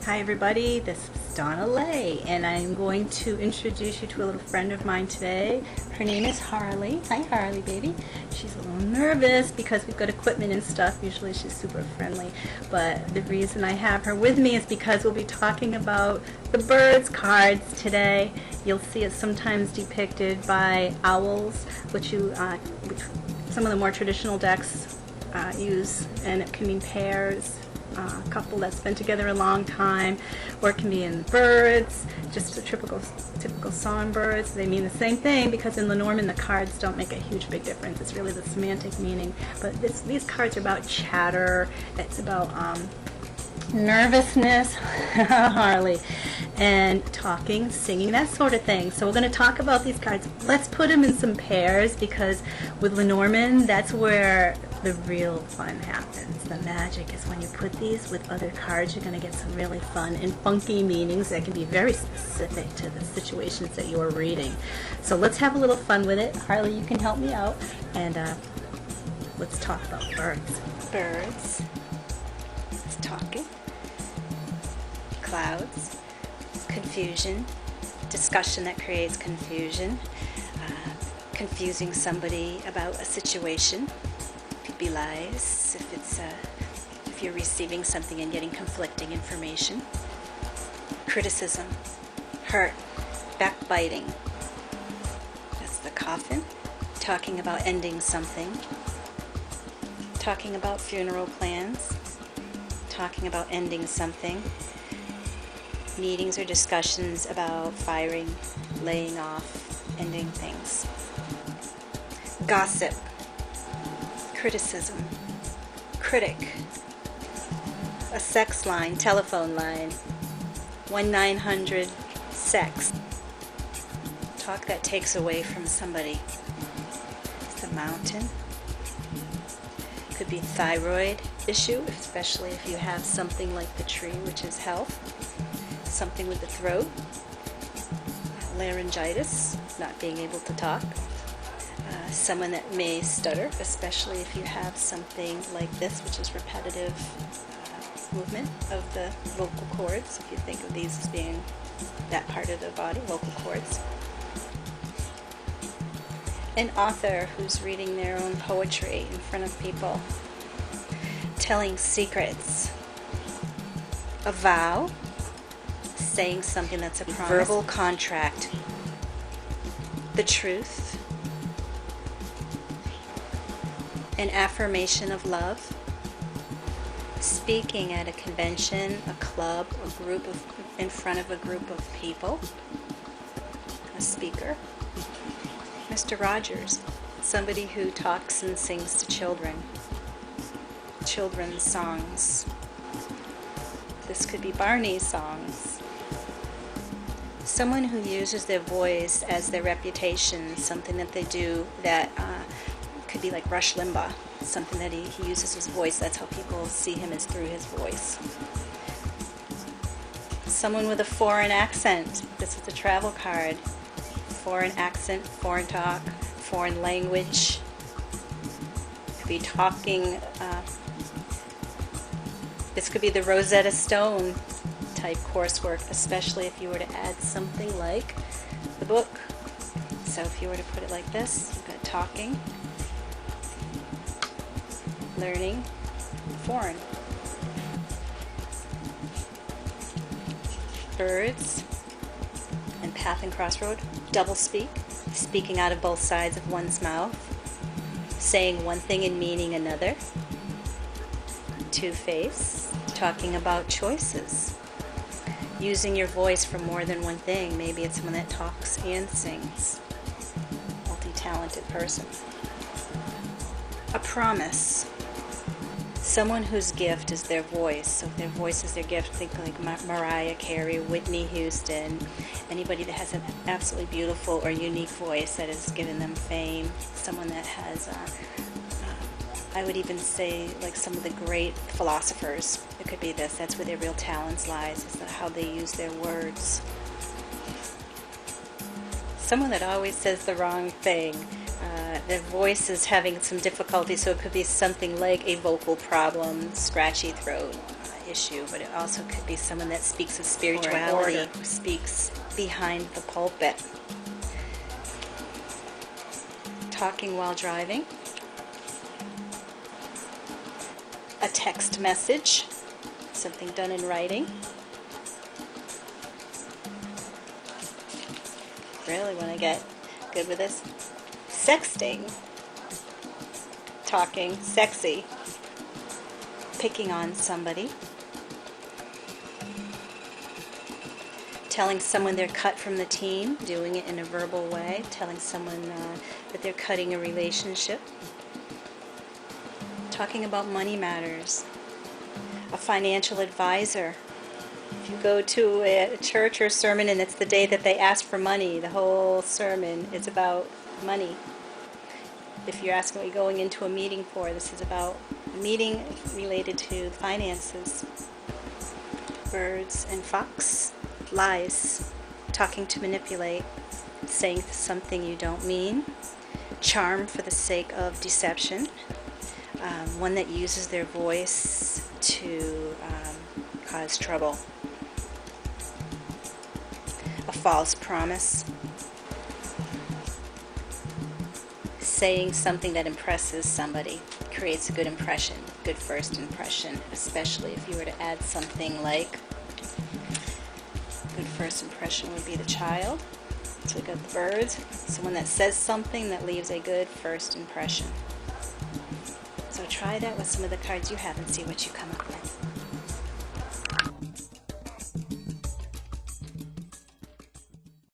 Hi everybody, this is Donnaleigh, and I'm going to introduce you to a little friend of mine today. Her name is Harley. Hi Harley, baby. She's a little nervous because we've got equipment and stuff. Usually she's super friendly, but the reason I have her with me is because we'll be talking about the birds cards today. You'll see it sometimes depicted by owls, which some of the more traditional decks use, and it can mean pairs. A couple that's been together a long time, or it can be in birds, just the typical songbirds. They mean the same thing because in Lenormand the cards don't make a huge big difference. It's really the semantic meaning. But these cards are about chatter. It's about nervousness, Harley, and talking, singing, that sort of thing. So we're going to talk about these cards. Let's put them in some pairs because with Lenormand, that's where the real fun happens. The magic is when you put these with other cards, you're going to get some really fun and funky meanings that can be very specific to the situations that you're reading. So let's have a little fun with it. Harley, you can help me out, and let's talk about birds. Birds. It's talking. Clouds. Confusion. Discussion that creates confusion. Confusing somebody about a situation. Could be lies if you're receiving something and getting conflicting information. Criticism, hurt, backbiting. That's the coffin. Talking about ending something. Talking about funeral plans. Talking about ending something. Meetings or discussions about firing, laying off, ending things. Gossip. Criticism, critic, a sex line, telephone line, 1-900-SEX, talk that takes away from somebody. It's a mountain. Could be thyroid issue, especially if you have something like the tree, which is health, something with the throat, laryngitis, not being able to talk. Someone that may stutter, especially if you have something like this, which is repetitive movement of the vocal cords, if you think of these as being that part of the body, vocal cords. An author who's reading their own poetry in front of people, telling secrets. A vow, saying something that's a promise. Verbal contract. The truth. An affirmation of love, speaking at a convention, a club, in front of a group of people, a speaker. Mr. Rogers, somebody who talks and sings to children, children's songs. This could be Barney's songs. Someone who uses their voice as their reputation, something that they do that could be like Rush Limbaugh, something that he uses his voice. That's how people see him, is through his voice. Someone with a foreign accent. This is a travel card. Foreign accent, foreign talk, foreign language. Could be talking. This could be the Rosetta Stone type coursework, especially if you were to add something like the book. So if you were to put it like this, you've got talking, learning, foreign. Birds and path and crossroad. Double speak, speaking out of both sides of one's mouth, saying one thing and meaning another. Two-face, talking about choices, using your voice for more than one thing. Maybe it's someone that talks and sings. Multi-talented person. A promise. Someone whose gift is their voice. So if their voice is their gift, think like Mariah Carey, Whitney Houston, anybody that has an absolutely beautiful or unique voice that has given them fame. Someone that has, I would even say, like some of the great philosophers. It could be this. That's where their real talents lies, is how they use their words. Someone that always says the wrong thing. Their voice is having some difficulty, so it could be something like a vocal problem, scratchy throat issue, but it also could be someone that speaks of spirituality, who speaks behind the pulpit. Talking while driving. A text message, something done in writing. Really want to get good with this. Sexting. Talking, sexy. Picking on somebody. Telling someone they're cut from the team, doing it in a verbal way. Telling someone that they're cutting a relationship. Talking about money matters. A financial advisor. If you go to a church or a sermon and it's the day that they ask for money, the whole sermon is about money. If you're asking what you're going into a meeting for, this is about a meeting related to finances. Birds and fox. Lies. Talking to manipulate. Saying something you don't mean. Charm for the sake of deception. One that uses their voice to cause trouble. A false promise. Saying something that impresses somebody, creates a good impression, good first impression, especially if you were to add something like, good first impression would be the child. So we got the birds, someone that says something that leaves a good first impression. So try that with some of the cards you have and see what you come up with.